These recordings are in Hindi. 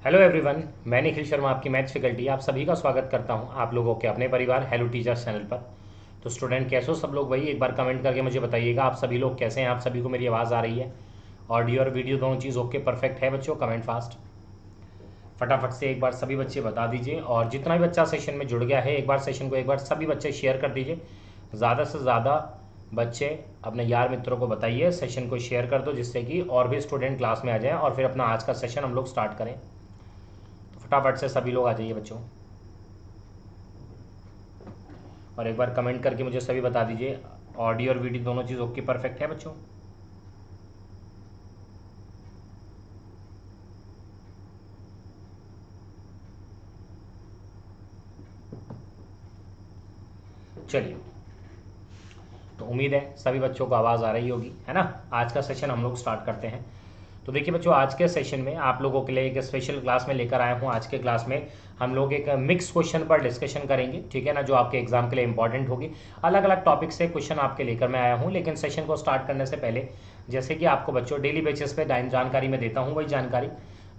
हेलो एवरीवन, मैं निखिल शर्मा आपकी मैथ्स फैकल्टी आप सभी का स्वागत करता हूं आप लोगों के अपने परिवार हेलो टीचर्स चैनल पर। तो स्टूडेंट कैसे हो सब लोग, वही एक बार कमेंट करके मुझे बताइएगा आप सभी लोग कैसे हैं। आप सभी को मेरी आवाज़ आ रही है? ऑडियो और वीडियो दोनों चीज़ ओके परफेक्ट है बच्चों? कमेंट फास्ट फटाफट से एक बार सभी बच्चे बता दीजिए। और जितना भी बच्चा सेशन में जुड़ गया है एक बार सेशन को एक बार सभी बच्चे शेयर कर दीजिए। ज़्यादा से ज़्यादा बच्चे अपने यार मित्रों को बताइए, सेशन को शेयर कर दो जिससे कि और भी स्टूडेंट क्लास में आ जाएं और फिर अपना आज का सेशन हम लोग स्टार्ट करें। तो फटाफट से सभी लोग आ जाइए बच्चों, और एक बार कमेंट करके मुझे सभी बता दीजिए ऑडियो और वीडियो दोनों चीज़ ओके परफेक्ट है बच्चों। चलिए, तो उम्मीद है सभी बच्चों को आवाज़ आ रही होगी, है ना। आज का सेशन हम लोग स्टार्ट करते हैं। तो देखिए बच्चों, आज के सेशन में आप लोगों के लिए एक स्पेशल क्लास में लेकर आया हूँ। आज के क्लास में हम लोग एक मिक्स क्वेश्चन पर डिस्कशन करेंगे, ठीक है ना, जो आपके एग्जाम के लिए इंपॉर्टेंट होगी। अलग अलग टॉपिक से क्वेश्चन आपके लेकर मैं आया हूँ, लेकिन सेशन को स्टार्ट करने से पहले जैसे कि आपको बच्चों डेली बेसिस पे जानकारी मैं देता हूँ, वही जानकारी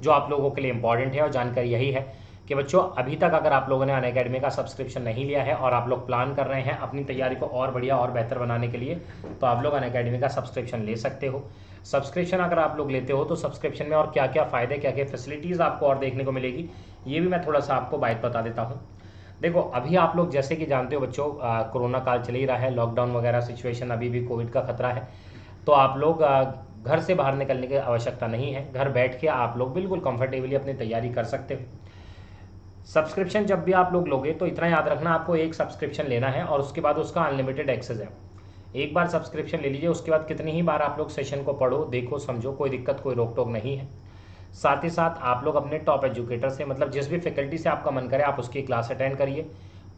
जो आप लोगों के लिए इंपॉर्टेंट है। और जानकारी यही है कि बच्चों अभी तक अगर आप लोगों ने अनअकैडमी का सब्सक्रिप्शन नहीं लिया है और आप लोग प्लान कर रहे हैं अपनी तैयारी को और बढ़िया और बेहतर बनाने के लिए, तो आप लोग अनअकैडमी का सब्सक्रिप्शन ले सकते हो। सब्सक्रिप्शन अगर आप लोग लेते हो तो सब्सक्रिप्शन में और क्या क्या फ़ायदे, क्या क्या फैसिलिटीज़ आपको और देखने को मिलेगी, ये भी मैं थोड़ा सा आपको बात बता देता हूँ। देखो, अभी आप लोग जैसे कि जानते हो बच्चों, कोरोना काल चल ही रहा है, लॉकडाउन वगैरह सिचुएशन, अभी भी कोविड का खतरा है। तो आप लोग घर से बाहर निकलने की आवश्यकता नहीं है, घर बैठ के आप लोग बिल्कुल कंफर्टेबली अपनी तैयारी कर सकते हो। सब्सक्रिप्शन जब भी आप लोग लोगे तो इतना याद रखना, आपको एक सब्सक्रिप्शन लेना है और उसके बाद उसका अनलिमिटेड एक्सेस है। एक बार सब्सक्रिप्शन ले लीजिए, उसके बाद कितनी ही बार आप लोग सेशन को पढ़ो, देखो, समझो, कोई दिक्कत कोई रोक टोक नहीं है। साथ ही साथ आप लोग अपने टॉप एजुकेटर से, मतलब जिस भी फैकल्टी से आपका मन करे आप उसकी क्लास अटेंड करिए।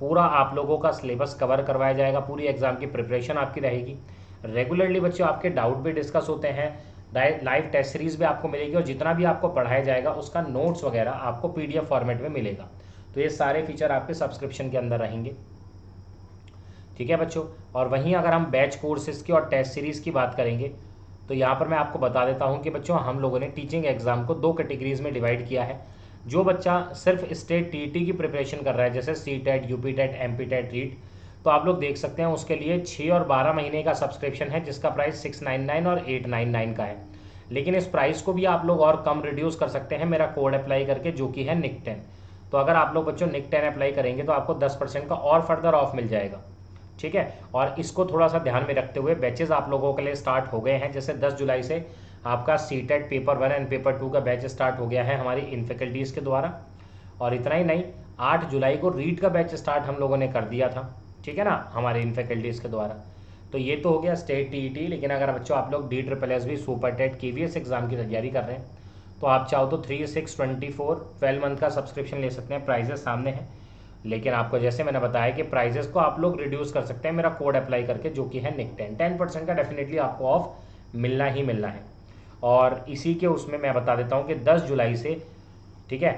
पूरा आप लोगों का सिलेबस कवर करवाया जाएगा, पूरी एग्जाम की प्रिपरेशन आपकी रहेगी। रेगुलरली बच्चों आपके डाउट भी डिस्कस होते हैं, लाइव टेस्ट सीरीज भी आपको मिलेगी, और जितना भी आपको पढ़ाया जाएगा उसका नोट्स वगैरह आपको पीडीएफ फॉर्मेट में मिलेगा। तो ये सारे फीचर आपके सब्सक्रिप्शन के अंदर रहेंगे, ठीक है बच्चों। और वहीं अगर हम बैच कोर्सेज की और टेस्ट सीरीज़ की बात करेंगे तो यहाँ पर मैं आपको बता देता हूँ कि बच्चों हम लोगों ने टीचिंग एग्जाम को दो कैटेगरीज में डिवाइड किया है। जो बच्चा सिर्फ स्टेट टीईटी की प्रिपरेशन कर रहा है, जैसे C TET, UP TET, MP TET, REET, तो आप लोग देख सकते हैं उसके लिए 6 और 12 महीने का सब्सक्रिप्शन है, जिसका प्राइस 699 और 899 का है। लेकिन इस प्राइस को भी आप लोग और कम रिड्यूस कर सकते हैं मेरा कोड अप्लाई करके, जो कि है निक 10। तो अगर आप लोग बच्चों निक 10 अप्लाई करेंगे तो आपको 10% का और फर्दर ऑफ मिल जाएगा, ठीक है। और इसको थोड़ा सा ध्यान में रखते हुए बैचेस आप लोगों के लिए स्टार्ट हो गए हैं। जैसे 10 जुलाई से आपका C TET paper 1 and paper 2 का बैच स्टार्ट हो गया है हमारी इन फैकल्टीज़ के द्वारा। और इतना ही नहीं, 8 जुलाई को रीट का बैच स्टार्ट हम लोगों ने कर दिया था, ठीक है ना, हमारे इन फैकल्टीज़ के द्वारा। तो ये तो हो गया स्टेट टीईटी। लेकिन अगर बच्चों आप लोग DSSS भी, सुपर टेट, केवीएस एग्जाम की तैयारी कर रहे हैं तो आप चाहो तो 3, 6, 24 12 मंथ का सब्सक्रिप्शन ले सकते हैं। प्राइजेस सामने हैं, लेकिन आपको जैसे मैंने बताया कि प्राइजेस को आप लोग रिड्यूस कर सकते हैं मेरा कोड अप्लाई करके, जो कि है निक 10। 10% का डेफिनेटली आपको ऑफ मिलना ही मिलना है। और इसी के उसमें मैं बता देता हूँ कि 10 जुलाई से, ठीक है,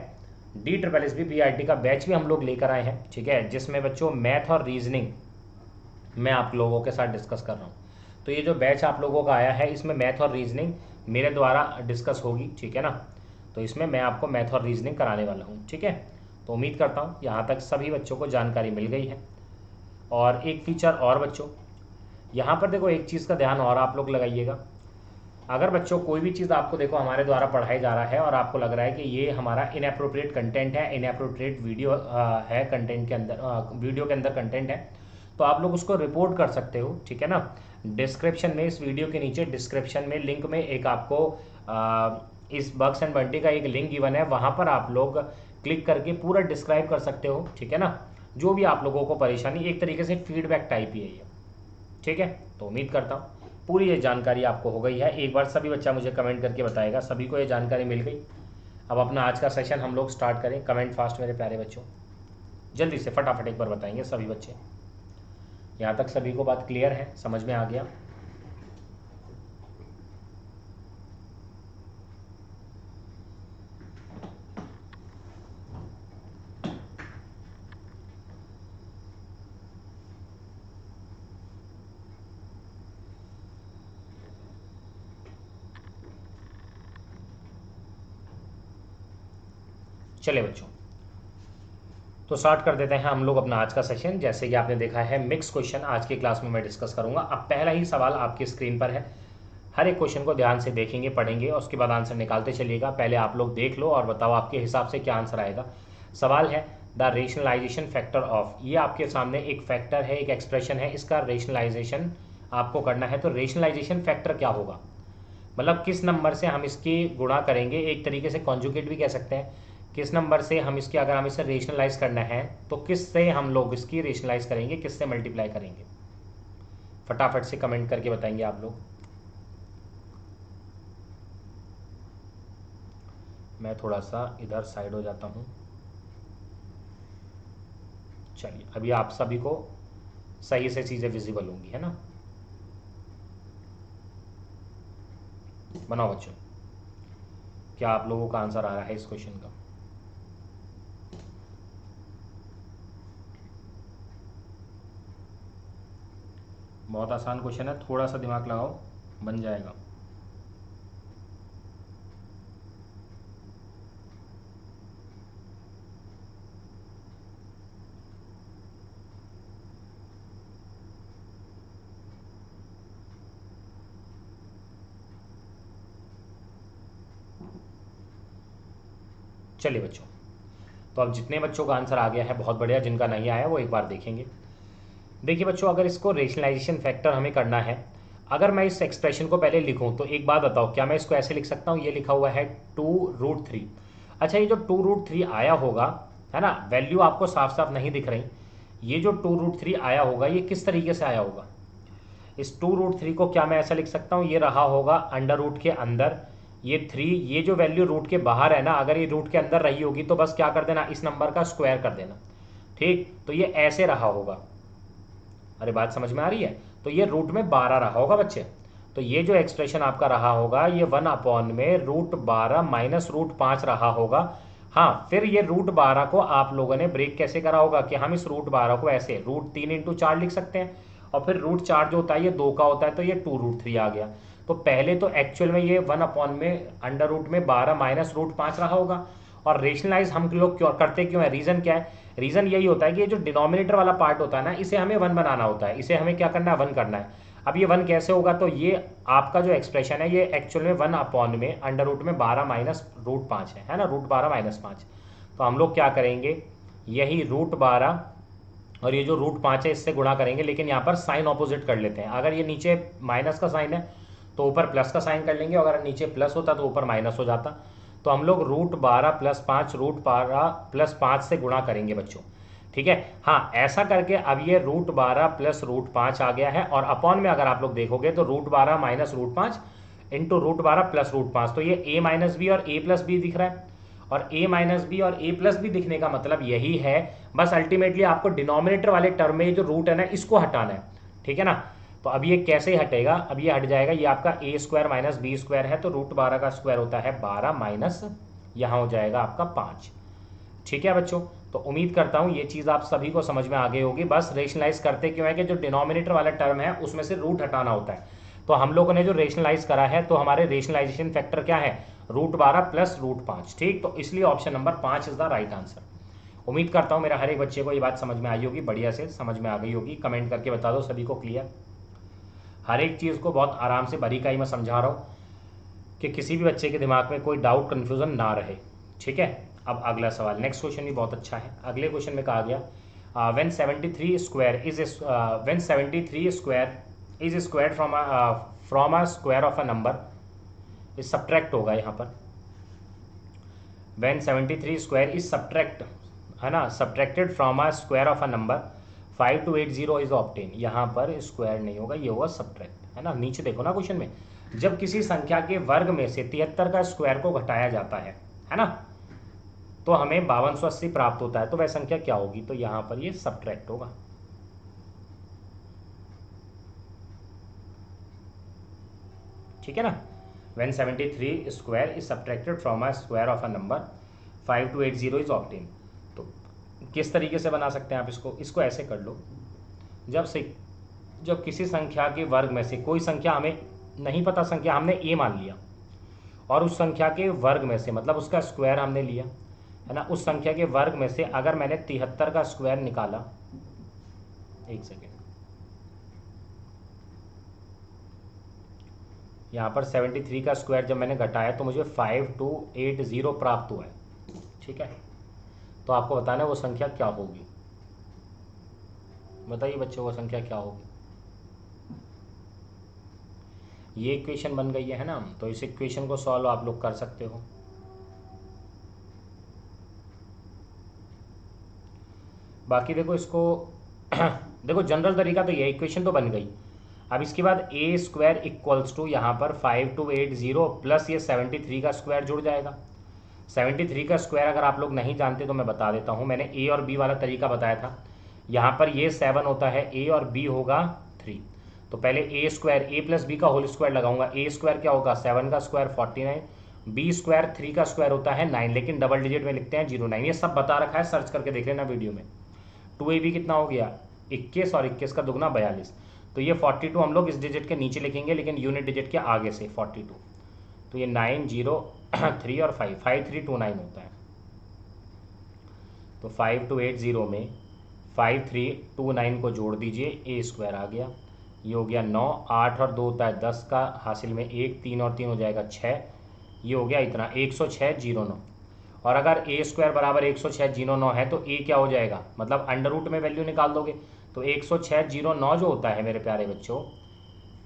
DSSS का बैच भी हम लोग लेकर आए हैं, ठीक है, जिसमें बच्चों मैथ और रीजनिंग मैं आप लोगों के साथ डिस्कस कर रहा हूँ। तो ये जो बैच आप लोगों का आया है इसमें मैथ और रीजनिंग मेरे द्वारा डिस्कस होगी, ठीक है ना। तो इसमें मैं आपको मैथ और रीजनिंग कराने वाला हूँ, ठीक है। तो उम्मीद करता हूँ यहाँ तक सभी बच्चों को जानकारी मिल गई है। और एक फीचर और बच्चों, यहाँ पर देखो एक चीज़ का ध्यान और आप लोग लगाइएगा। अगर बच्चों कोई भी चीज़ आपको देखो हमारे द्वारा पढ़ाई जा रहा है और आपको लग रहा है कि ये हमारा इनअप्रोप्रिएट कंटेंट है, इनअप्रोप्रिएट वीडियो है, कंटेंट के अंदर, वीडियो के अंदर कंटेंट है, तो आप लोग उसको रिपोर्ट कर सकते हो, ठीक है ना। डिस्क्रिप्शन में, इस वीडियो के नीचे डिस्क्रिप्शन में लिंक में एक आपको इस बग्स एंड बंटी का एक लिंक गिवन है, वहाँ पर आप लोग क्लिक करके पूरा डिस्क्राइब कर सकते हो, ठीक है ना। जो भी आप लोगों को परेशानी, एक तरीके से फीडबैक टाइप ही है ये, ठीक है। तो उम्मीद करता हूँ पूरी ये जानकारी आपको हो गई है। एक बार सभी बच्चा मुझे कमेंट करके बताएगा सभी को ये जानकारी मिल गई। अब अपना आज का सेशन हम लोग स्टार्ट करें। कमेंट फास्ट मेरे प्यारे बच्चों, जल्दी से फटाफट एक बार बताएंगे सभी बच्चे। यहाँ तक सभी को बात क्लियर है, समझ में आ गया? चलिए बच्चों, तो स्टार्ट कर देते हैं हम लोग अपना आज का सेशन। जैसे कि आपने देखा है मिक्स क्वेश्चन आज की क्लास में मैं डिस्कस करूंगा। अब पहला ही सवाल आपकी स्क्रीन पर है, हर एक क्वेश्चन को ध्यान से देखेंगे, पढ़ेंगे और उसके बाद आंसर निकालते चलिएगा। पहले आप लोग देख लो और बताओ आपके हिसाब से क्या आंसर आएगा। सवाल है द रेशनलाइजेशन फैक्टर ऑफ, ये आपके सामने एक फैक्टर है, एक एक्सप्रेशन है, इसका रेशनलाइजेशन आपको करना है। तो रेशनलाइजेशन फैक्टर क्या होगा, मतलब किस नंबर से हम इसकी गुणा करेंगे, एक तरीके से कॉन्जुगेट भी कह सकते हैं। किस नंबर से हम इसकी, अगर हम इसे रेशनलाइज करना है तो किस से हम लोग इसकी रेशनलाइज करेंगे, किस से मल्टीप्लाई करेंगे। फटाफट से कमेंट करके बताएंगे आप लोग। मैं थोड़ा सा इधर साइड हो जाता हूँ। चलिए, अभी आप सभी को सही से चीज़ें विजिबल होंगी, है ना। बनाओ बच्चों, क्या आप लोगों का आंसर आ रहा है इस क्वेश्चन का। बहुत आसान क्वेश्चन है, थोड़ा सा दिमाग लगाओ, बन जाएगा। चलिए बच्चों, तो अब जितने बच्चों का आंसर आ गया है बहुत बढ़िया, जिनका नहीं आया वो एक बार देखेंगे। देखिए बच्चों, अगर इसको रेशनलाइजेशन फैक्टर हमें करना है, अगर मैं इस एक्सप्रेशन को पहले लिखूं तो एक बात बताओ, क्या मैं इसको ऐसे लिख सकता हूं, ये लिखा हुआ है 2√3। अच्छा, ये जो 2√3 आया होगा, है ना, वैल्यू आपको साफ साफ नहीं दिख रही, ये जो 2√3 आया होगा ये किस तरीके से आया होगा। इस 2√3 को क्या मैं ऐसा लिख सकता हूँ, ये रहा होगा अंडर रूट के अंदर, ये 3, ये जो वैल्यू रूट के बाहर है ना, अगर ये रूट के अंदर रही होगी तो बस क्या कर देना, इस नंबर का स्क्वायर कर देना। ठीक, तो ये ऐसे रहा होगा। अरे बात समझ में आ रही है। तो ये रूट में 12 रहा होगा बच्चे। तो ये जो एक्सप्रेशन आपका रहा होगा ये 1/√12 माइनस √5 रहा होगा। हाँ, फिर ये √12 को आप लोगों ने ब्रेक कैसे करा होगा कि हम इस √12 को ऐसे √3 × 4 लिख सकते हैं, और फिर √4 जो होता है ये 2 का होता है, तो ये 2√3 आ गया। तो पहले तो एक्चुअल में ये 1/√12 माइनस √5 रहा होगा। और रेशनलाइज हम लोग क्यों करते, क्यों है, रीजन क्या है, रीजन यही होता है कि ये जो डिनोमिनेटर वाला पार्ट होता है ना, इसे हमें 1 बनाना होता है, इसे हमें क्या करना है, 1 करना है। अब ये 1 कैसे होगा, तो ये आपका जो एक्सप्रेशन है ये एक्चुअल में 1/√12 माइनस √5 है ना, √12 माइनस 5। तो हम लोग क्या करेंगे, यही √12 और ये जो √5 है इससे गुणा करेंगे, लेकिन यहाँ पर साइन ऑपोजिट कर लेते हैं। अगर ये नीचे माइनस का साइन है तो ऊपर प्लस का साइन कर लेंगे, अगर नीचे प्लस होता तो ऊपर माइनस हो जाता। तो हम लोग √12 + 5 √12 + 5 से गुणा करेंगे बच्चों, ठीक है। हाँ, ऐसा करके अब ये √12 + √5 आ गया है, और अपॉन में अगर आप लोग देखोगे तो √12 माइनस √5 इंटू √12 + √5, तो ये a माइनस बी और a प्लस बी दिख रहा है। और a माइनस बी और a प्लस बी दिखने का मतलब यही है, बस अल्टीमेटली आपको डिनोमिनेटर वाले टर्म में जो रूट है ना इसको हटाना है, ठीक है ना। तो अब ये कैसे हटेगा, अब ये हट जाएगा, ये आपका a² माइनस b² है, तो √12 का स्क्वायर होता है 12 माइनस यहाँ हो जाएगा आपका 5, ठीक है बच्चों। तो उम्मीद करता हूँ ये चीज़ आप सभी को समझ में आ गई होगी। बस रेशनलाइज करते क्यों है कि जो डिनोमिनेटर वाला टर्म है उसमें से रूट हटाना होता है। तो हम लोगों ने जो रेशनलाइज करा है, तो हमारे रेशनलाइजेशन फैक्टर क्या है, √12 + √5, ठीक। तो इसलिए option number 5 is the right answer. उम्मीद करता हूँ मेरा हर एक बच्चे को ये बात समझ में आई होगी, बढ़िया से समझ में आ गई होगी। कमेंट करके बता दो सभी को क्लियर। हर एक चीज़ को बहुत आराम से बारीकाई में समझा रहा हूँ कि किसी भी बच्चे के दिमाग में कोई डाउट कन्फ्यूज़न ना रहे, ठीक है। अब अगला सवाल, नेक्स्ट क्वेश्चन भी बहुत अच्छा है। अगले क्वेश्चन में कहा गया when 73 square is square from a square of a number, इस सब्ट्रैक्ट होगा यहाँ पर। व्हेन 73 स्क्वायर इज सब्ट्रैक्ट, है ना, subtracted from a square of a number 5280 is obtain. यहाँ पर स्क्वायर नहीं होगा, ये होगा सब्ट्रैक्ट, है ना। नीचे देखो ना क्वेश्चन में, जब किसी संख्या के वर्ग में से 73 का स्क्वायर को घटाया जाता है ना, तो हमें 5280 प्राप्त होता है। तो वह संख्या क्या होगी, तो यहाँ पर ये सब्ट्रैक्ट होगा, ठीक है ना। When 73 square is subtracted from a square of a number 5280 is obtain. तो किस तरीके से बना सकते हैं आप इसको ऐसे कर लो, जब किसी संख्या के वर्ग में से कोई संख्या हमें नहीं पता, संख्या हमने a मान लिया, और उस संख्या के वर्ग में से मतलब उसका स्क्वायर हमने लिया, है ना, उस संख्या के वर्ग में से अगर मैंने 73 का स्क्वायर निकाला, एक सेकेंड, यहाँ पर 73 का स्क्वायर जब मैंने घटाया तो मुझे 5280 प्राप्त हुआ है। ठीक है, तो आपको बताना है वो संख्या क्या होगी। बताइए बच्चों, वो संख्या क्या होगी। ये इक्वेशन बन गई है ना, तो इस इक्वेशन को सॉल्व आप लोग कर सकते हो। बाकी देखो इसको देखो जनरल तरीका तो ये, इक्वेशन तो बन गई। अब इसके बाद ए स्क्वायर इक्वल्स टू यहाँ पर 5280 प्लस ये 73 का स्क्वायर जुड़ जाएगा। 73 का स्क्वायर अगर आप लोग नहीं जानते तो मैं बता देता हूँ, मैंने ए और बी वाला तरीका बताया था। यहाँ पर ये 7 होता है ए और बी होगा 3, तो पहले ए स्क्वायर ए प्लस बी का होल स्क्वायर लगाऊंगा। ए स्क्वायर क्या होगा 7 का स्क्वायर 49, बी स्क्वायर 3 का स्क्वायर होता है 9, लेकिन डबल डिजिट में लिखते हैं 09। ये सब बता रखा है, सर्च करके देख लेना वीडियो में। 2ab कितना हो गया 21 और 21 का दुगना 42, तो ये 42 हम लोग इस डिजिट के नीचे लिखेंगे लेकिन यूनिट डिजिट के आगे से 42, तो ये 903 और 5329 होता है। तो 5280 में 5329 को जोड़ दीजिए, ए स्क्वायर आ गया, ये हो गया 9, 8 और 2 होता है 10 का, हासिल में 1, 3 और 3 हो जाएगा 6, ये हो गया इतना 10609। और अगर ए स्क्वायर बराबर 10609 है तो ए क्या हो जाएगा, मतलब अंडर रूट में वैल्यू निकाल दोगे तो 10609 जो होता है मेरे प्यारे बच्चों,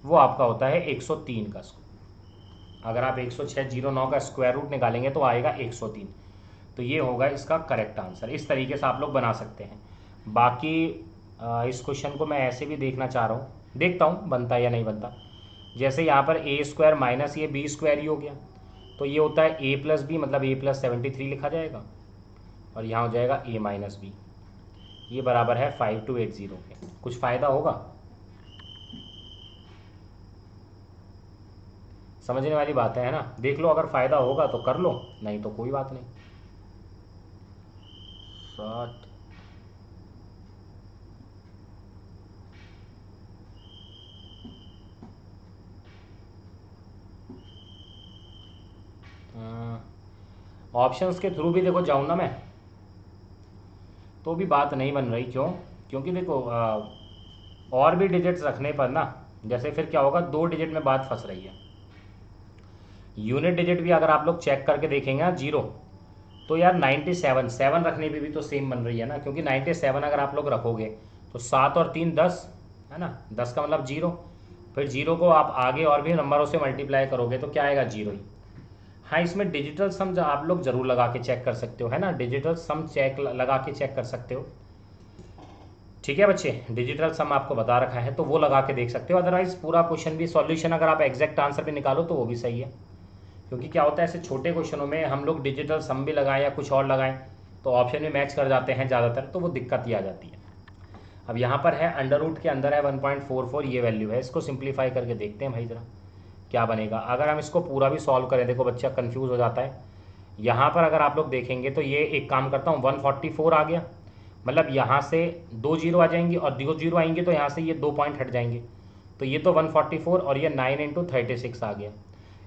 वो आपका होता है 103 का स्क्वायर। अगर आप 10609 का स्क्वायर रूट निकालेंगे तो आएगा 103, तो ये होगा इसका करेक्ट आंसर। इस तरीके से आप लोग बना सकते हैं। बाकी इस क्वेश्चन को मैं ऐसे भी देखना चाह रहा हूँ, देखता हूँ बनता है या नहीं बनता। जैसे यहाँ पर ए स्क्वायर माइनस ये बी स्क्वायर ही हो गया, तो ये होता है ए प्लस बी, मतलब ए प्लस 73 लिखा जाएगा, और यहाँ हो जाएगा ए माइनस बी, ये बराबर है 5280 के। कुछ फ़ायदा होगा, समझने वाली बात है ना। देख लो, अगर फ़ायदा होगा तो कर लो, नहीं तो कोई बात नहीं। 60 ऑप्शंस के थ्रू भी देखो जाऊँ ना मैं, तो भी बात नहीं बन रही। क्यों? क्योंकि देखो और भी डिजिट्स रखने पर ना, जैसे फिर क्या होगा, 2 डिजिट में बात फंस रही है। यूनिट डिजिट भी अगर आप लोग चेक करके देखेंगे ना 0, तो यार 97 7 रखने पे भी तो सेम बन रही है ना, क्योंकि 97 अगर आप लोग रखोगे तो 7 और 3 10 है ना, 10 का मतलब 0, फिर 0 को आप आगे और भी नंबरों से मल्टीप्लाई करोगे तो क्या आएगा 0 ही। हाँ, इसमें डिजिटल सम आप लोग जरूर लगा के चेक कर सकते हो, है ना, डिजिटल सम चेक लगा के चेक कर सकते हो। ठीक है बच्चे, डिजिटल सम आपको बता रखा है तो वो लगा के देख सकते हो। अदरवाइज पूरा क्वेश्चन भी सॉल्यूशन अगर आप एग्जैक्ट आंसर भी निकालो तो वो भी सही है, क्योंकि क्या होता है ऐसे छोटे क्वेश्चनों में हम लोग डिजिटल सम भी लगाएं या कुछ और लगाएं तो ऑप्शन में मैच कर जाते हैं ज़्यादातर, तो वो दिक्कत ही आ जाती है। अब यहाँ पर है अंडर रूट के अंदर है 1.44, ये वैल्यू है। इसको सिंप्लीफाई करके देखते हैं भाई ज़रा क्या बनेगा। अगर हम इसको पूरा भी सॉल्व करें, देखो बच्चा कन्फ्यूज़ हो जाता है। यहाँ पर अगर आप लोग देखेंगे तो ये एक काम करता हूँ, 144 आ गया, मतलब यहाँ से 2 जीरो आ जाएंगी और 2 जीरो आएंगे तो यहाँ से ये 2 पॉइंट हट जाएंगे, तो ये तो 144 और ये 9 इंटू 36 आ गया,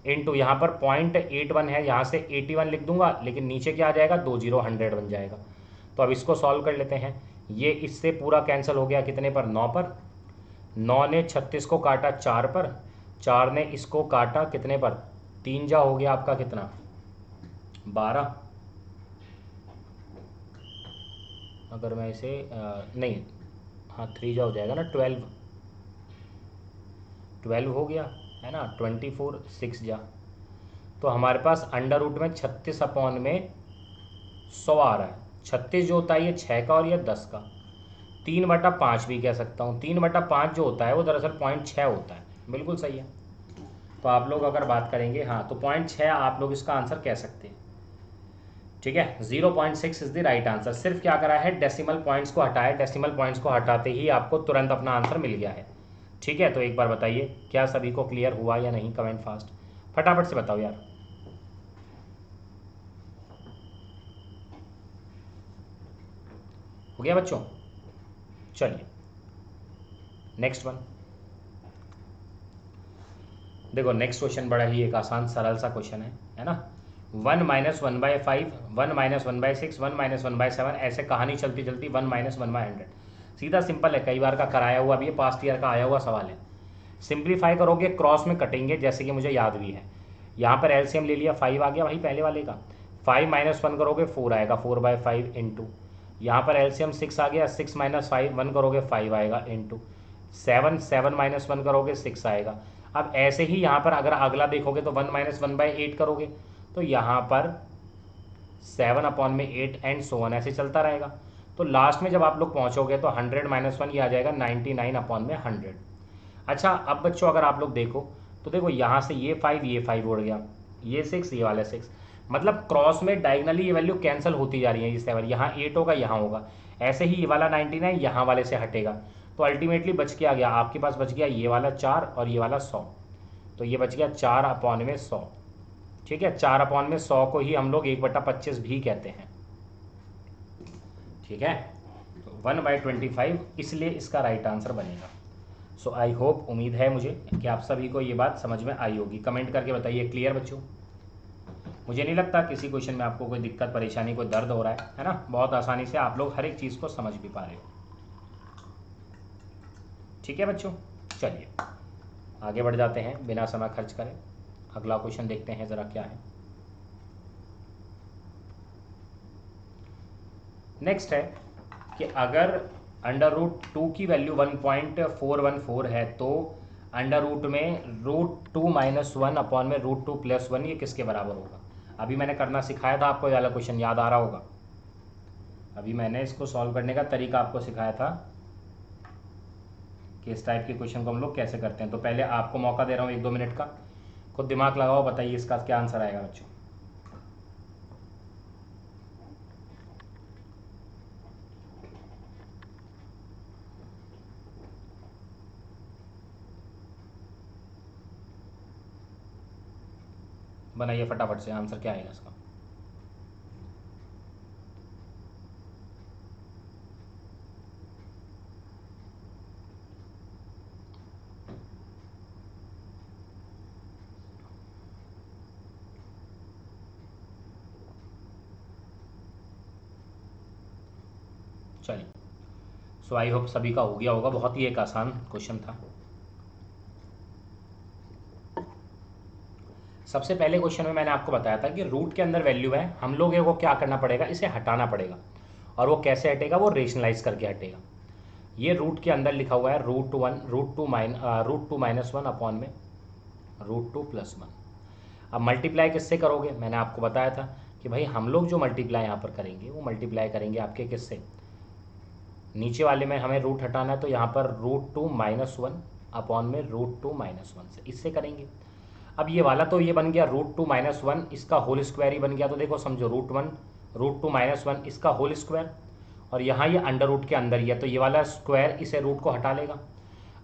इंटू यहाँ पर 0.81 है, यहाँ से 81 लिख दूंगा, लेकिन नीचे क्या आ जाएगा 2 जीरो 100 बन जाएगा। तो अब इसको सॉल्व कर लेते हैं। ये इससे पूरा कैंसिल हो गया कितने पर, 9 पर। 9 ने 36 को काटा 4 पर, 4 ने इसको काटा कितने पर, 3 जा हो गया आपका कितना 12। अगर मैं इसे नहीं, हाँ 3 जा हो जाएगा ना 12 हो गया, है ना, 24 6 जा, तो हमारे पास अंडर रूट में 36 अपॉन में 100 आ रहा है। 36 जो होता है ये 6 का और ये 10 का, 3/5 भी कह सकता हूँ। 3/5 जो होता है वो दरअसल 0.6 होता है, बिल्कुल सही है। तो आप लोग अगर बात करेंगे, हाँ तो 0.6 आप लोग इसका आंसर कह सकते हैं। ठीक है, 0.6 इज द राइट आंसर। सिर्फ क्या करा है, डेसिमल पॉइंट्स को हटाया, डेसिमल पॉइंट्स को हटाते ही आपको तुरंत अपना आंसर मिल गया है। ठीक है, तो एक बार बताइए क्या सभी को क्लियर हुआ या नहीं, कमेंट फास्ट फटाफट से बताओ यार। हो गया बच्चों? चलिए नेक्स्ट वन देखो। नेक्स्ट क्वेश्चन बड़ा ही एक आसान सरल सा क्वेश्चन है ना। 1 माइनस 1/5, 1 माइनस 1/6, 1 माइनस 1/7, ऐसे कहानी चलती चलती 1 माइनस 1/100। सीधा सिंपल है, कई बार का कराया हुआ भी है, पास्ट ईयर का आया हुआ सवाल है। सिंप्लीफाई करोगे, क्रॉस में कटेंगे, जैसे कि मुझे याद भी है। यहाँ पर एलसीएम ले लिया, 5 आ गया भाई पहले वाले का। 5 माइनस 1 करोगे 4 आएगा, 4/5 इंटू, यहाँ पर एलसीएम 6 आ गया, 6 माइनस 1 करोगे 5 आएगा, इंटू 7 माइनस 1 करोगे 6 आएगा। अब ऐसे ही यहाँ पर अगर अगला देखोगे तो 1 माइनस 1/8 करोगे तो यहाँ पर 7/8 एंड सो ऑन, ऐसे चलता रहेगा। तो लास्ट में जब आप लोग पहुँचोगे तो 100 माइनस 1 ये आ जाएगा 99/100। अच्छा अब बच्चों अगर आप लोग देखो तो देखो यहाँ से ये 5 उड़ गया, ये 6 ये वाला 6, मतलब क्रॉस में डायगनली ये वैल्यू कैंसिल होती जा रही है। ये 7 यहाँ 8 होगा, यहाँ होगा, ऐसे ही ये वाला 99 यहाँ वाले से हटेगा। तो अल्टीमेटली बच क्या गया आपके पास, बच गया ये वाला 4 और ये वाला 100। तो ये बच गया 4/100। ठीक है, 4/100 को ही हम लोग 1/25 भी कहते हैं। ठीक है, तो 1/25 इसलिए इसका राइट आंसर बनेगा। सो आई होप, उम्मीद है मुझे कि आप सभी को ये बात समझ में आई होगी। कमेंट करके बताइए क्लियर बच्चों। मुझे नहीं लगता किसी क्वेश्चन में आपको कोई दिक्कत परेशानी कोई दर्द हो रहा है ना। बहुत आसानी से आप लोग हर एक चीज़ को समझ भी पा रहे हो। ठीक है बच्चों, चलिए आगे बढ़ जाते हैं बिना समय खर्च करें। अगला क्वेश्चन देखते हैं ज़रा क्या है। नेक्स्ट है कि अगर √2 की वैल्यू 1.414 है तो √2 में √2 माइनस 1 अपॉन में √2 प्लस 1 ये किसके बराबर होगा। अभी मैंने करना सिखाया था आपको, ये वाला क्वेश्चन याद आ रहा होगा। अभी मैंने इसको सॉल्व करने का तरीका आपको सिखाया था कि इस टाइप के क्वेश्चन को हम लोग कैसे करते हैं। तो पहले आपको मौका दे रहा हूँ 1-2 मिनट का, खुद दिमाग लगाओ, बताइए इसका क्या आंसर आएगा बच्चों। बनाइए फटाफट से, आंसर क्या आएगा इसका। चलिए, सो आई होप सभी का हो गया होगा। बहुत ही एक आसान क्वेश्चन था। सबसे पहले क्वेश्चन में मैंने आपको बताया था कि रूट के अंदर वैल्यू है, हम लोग को क्या करना पड़ेगा, इसे हटाना पड़ेगा। और वो कैसे हटेगा, वो रेशनलाइज करके हटेगा। ये रूट के अंदर लिखा हुआ है √2 माइनस 1 अपॉन में √2 प्लस 1। अब मल्टीप्लाई किससे करोगे, मैंने आपको बताया था कि भाई हम लोग जो मल्टीप्लाई यहाँ पर करेंगे वो मल्टीप्लाई करेंगे आपके किससे, नीचे वाले में हमें रूट हटाना है तो यहाँ पर √2 माइनस 1 अपॉन में √2 माइनस 1 से इससे करेंगे। अब ये वाला तो ये बन गया √2 माइनस 1, इसका होल स्क्वायर ही बन गया। तो देखो समझो √2 माइनस 1 इसका होल स्क्वायर, और यहाँ ये अंडर रूट के अंदर ही है तो ये वाला स्क्वायर इसे रूट को हटा लेगा।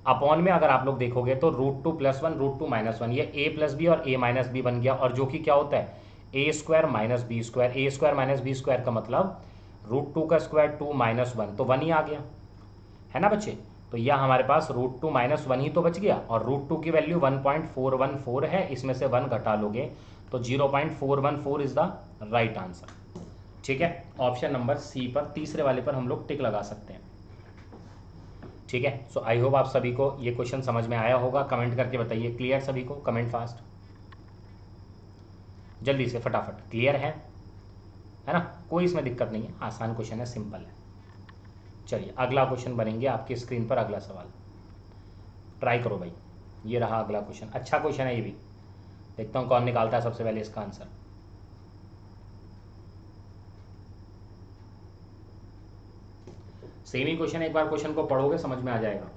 अपॉन में अगर आप लोग देखोगे तो √2 प्लस 1 √2 माइनस 1, ये a प्लस बी और a माइनस बी बन गया, और जो कि क्या होता है a square minus B square. a square minus B square का मतलब √2 का स्क्वायर 2 माइनस 1, तो 1 ही आ गया है ना बच्चे। तो यह हमारे पास √2 माइनस 1 ही तो बच गया, और √2 की वैल्यू 1.414 है, इसमें से 1 घटा लोगे तो 0.414 इज द राइट आंसर। ठीक है, ऑप्शन नंबर सी पर, तीसरे वाले पर हम लोग टिक लगा सकते हैं। ठीक है, सो आई होप आप सभी को ये क्वेश्चन समझ में आया होगा। कमेंट करके बताइए क्लियर सभी को, कमेंट फास्ट जल्दी से फटाफट, क्लियर है ना, कोई इसमें दिक्कत नहीं है, आसान क्वेश्चन है, सिंपल है। चलिए अगला क्वेश्चन बनेंगे आपकी स्क्रीन पर, अगला सवाल ट्राई करो भाई। ये रहा अगला क्वेश्चन, अच्छा क्वेश्चन है ये भी, देखता हूँ कौन निकालता है सबसे पहले इसका आंसर। सेम ही क्वेश्चन, एक बार क्वेश्चन को पढ़ोगे समझ में आ जाएगा।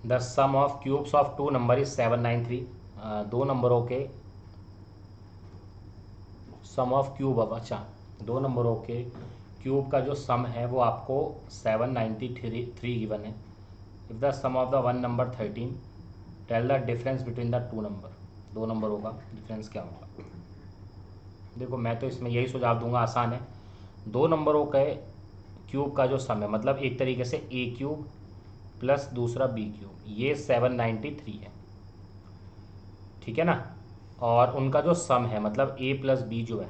The sum of cubes of 2 number is 793। दो नंबरों के सम ऑफ क्यूब, अब अच्छा 2 नंबरों के क्यूब का जो सम है वो आपको 793 गिवन है। If the sum of the 1 number 13, tell the difference between the 2 number. दो नंबरों का डिफरेंस क्या होगा। देखो मैं तो इसमें यही सुझाव दूंगा, आसान है। दो नंबरों के क्यूब का जो सम है, मतलब एक तरीके से ए क्यूब प्लस दूसरा बी क्यूब, ये 793 है, ठीक है ना। और उनका जो सम है मतलब ए प्लस बी जो है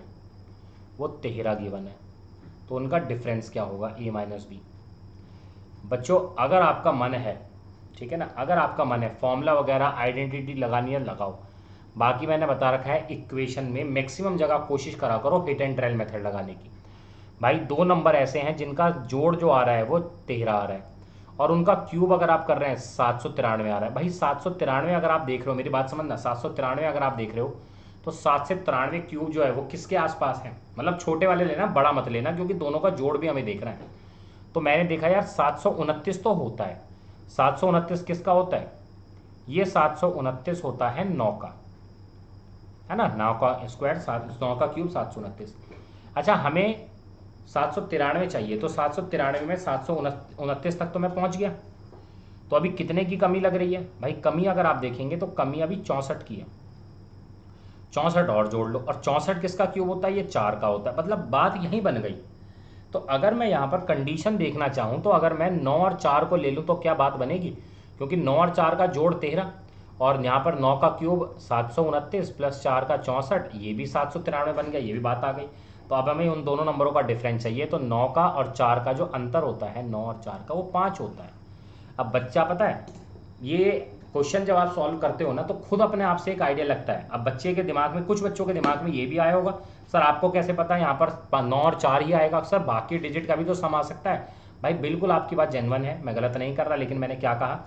वो 13 गिवन है, तो उनका डिफरेंस क्या होगा, ए माइनस बी। बच्चों अगर आपका मन है, ठीक है ना, अगर आपका मन है फॉर्मूला वगैरह आइडेंटिटी लगानी है लगाओ, बाकी मैंने बता रखा है इक्वेशन में मैक्सिमम जगह कोशिश करा करो हिट एंड ट्रायल मेथड लगाने की। भाई दो नंबर ऐसे हैं जिनका जोड़ जो आ रहा है वो 13 आ रहा है, और उनका क्यूब अगर आप कर रहे हैं 793 आ रहा है। भाई 793 अगर आप देख रहे हो, मेरी बात समझना, 793 अगर आप देख रहे हो तो 793 क्यूब जो है वो किसके आसपास है, मतलब छोटे वाले लेना, बड़ा मत लेना, क्योंकि दोनों का जोड़ भी हमें देखना है। तो मैंने देखा यार 729 तो होता है, 729 किसका होता है, ये 729 होता है 9 का, है ना, 9 का स्क्वायर 9 का क्यूब 729। अच्छा हमें 793 चाहिए, तो 793 में 729 तक तो मैं पहुंच गया। तो अभी कितने की कमी लग रही है भाई, कमी अगर आप देखेंगे तो कमी अभी 64 की है, 64 और जोड़ लो, और 64 किसका क्यूब होता है, ये 4 का होता है, मतलब बात यहीं बन गई। तो अगर मैं यहाँ पर कंडीशन देखना चाहूँ तो अगर मैं 9 और 4 को ले लूँ तो क्या बात बनेगी, क्योंकि 9 और 4 का जोड़ 13, और यहाँ पर 9 का क्यूब 729 प्लस 4 का 64, ये भी 793 बन गया, ये भी बात आ गई। तो अब हमें उन दोनों नंबरों का डिफरेंस चाहिए, तो 9 का और 4 का जो अंतर होता है, 9 और 4 का, वो 5 होता है। अब बच्चा पता है, ये क्वेश्चन जब आप सॉल्व करते हो ना तो खुद अपने आप से एक आइडिया लगता है। अब बच्चे के दिमाग में, कुछ बच्चों के दिमाग में ये भी आया होगा, सर आपको कैसे पता है यहाँ पर 9 और 4 ही आएगा, सर बाकी डिजिट का भी तो सम आ सकता है। भाई बिल्कुल आपकी बात जेन्युइन है, मैं गलत नहीं कर रहा, लेकिन मैंने क्या कहा,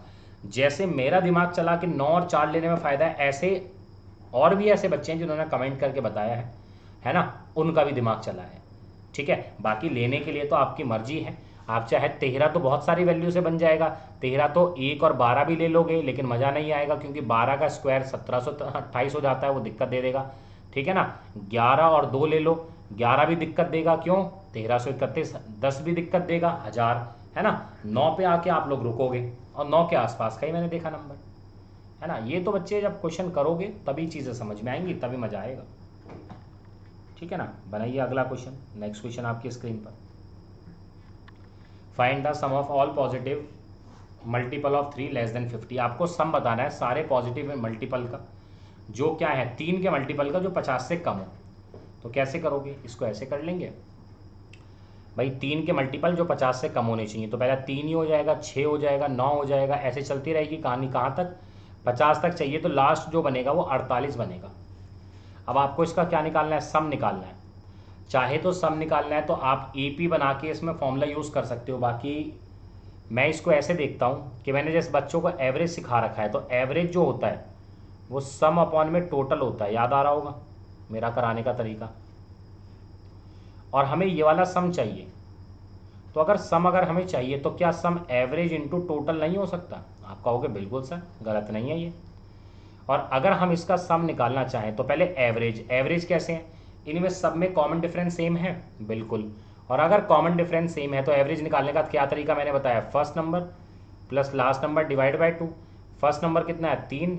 जैसे मेरा दिमाग चला कि 9 और 4 लेने में फ़ायदा है, ऐसे और भी ऐसे बच्चे हैं जिन्होंने कमेंट करके बताया है ना, उनका भी दिमाग चला है, ठीक है। बाकी लेने के लिए तो आपकी मर्जी है, आप चाहे 13 तो बहुत सारी वैल्यू से बन जाएगा, 13 तो 1 और 12 भी ले लोगे, लेकिन मज़ा नहीं आएगा, क्योंकि 12 का स्क्वायर 1728 हो जाता है, वो दिक्कत दे देगा, ठीक है ना। 11 और 2 ले लो, 11 भी दिक्कत देगा, क्यों, 1331, 10 भी दिक्कत देगा, 1000, है ना। 9 पे आके आप लोग रुकोगे, और 9 के आसपास का ही मैंने देखा नंबर, है ना। ये तो बच्चे जब क्वेश्चन करोगे तभी चीज़ें समझ में आएंगी, तभी मज़ा आएगा, ठीक है ना। बनाइए अगला क्वेश्चन, नेक्स्ट क्वेश्चन आपकी स्क्रीन पर। Find the sum of all positive multiple of 3 less than 50। आपको सम बताना है सारे पॉजिटिव मल्टीपल का, जो क्या है 3 के मल्टीपल का जो 50 से कम हो। तो कैसे करोगे, इसको ऐसे कर लेंगे भाई, 3 के मल्टीपल जो 50 से कम होने चाहिए, तो पहला 3 ही हो जाएगा, 6 हो जाएगा, 9 हो जाएगा, ऐसे चलती रहेगी कहानी, कहाँ तक, 50 तक चाहिए, तो लास्ट जो बनेगा वो 48 बनेगा। अब आपको इसका क्या निकालना है, सम निकालना है। चाहे तो सम निकालना है तो आप AP बना के इसमें फॉर्मूला यूज़ कर सकते हो, बाकी मैं इसको ऐसे देखता हूँ कि मैंने जैसे बच्चों को एवरेज सिखा रखा है, तो एवरेज जो होता है वो सम अपॉन में टोटल होता है, याद आ रहा होगा मेरा कराने का तरीका। और हमें ये वाला सम चाहिए, तो अगर सम अगर हमें चाहिए तो क्या सम एवरेज इंटू टोटल नहीं हो सकता, आप कहोगे बिल्कुल सर, गलत नहीं है ये। और अगर हम इसका सम निकालना चाहें तो पहले एवरेज, एवरेज कैसे है, इनमें सब में कॉमन डिफरेंस सेम है, बिल्कुल। और अगर कॉमन डिफरेंस सेम है तो एवरेज निकालने का क्या तरीका मैंने बताया, first number plus last number divide by 2। First number कितना है 3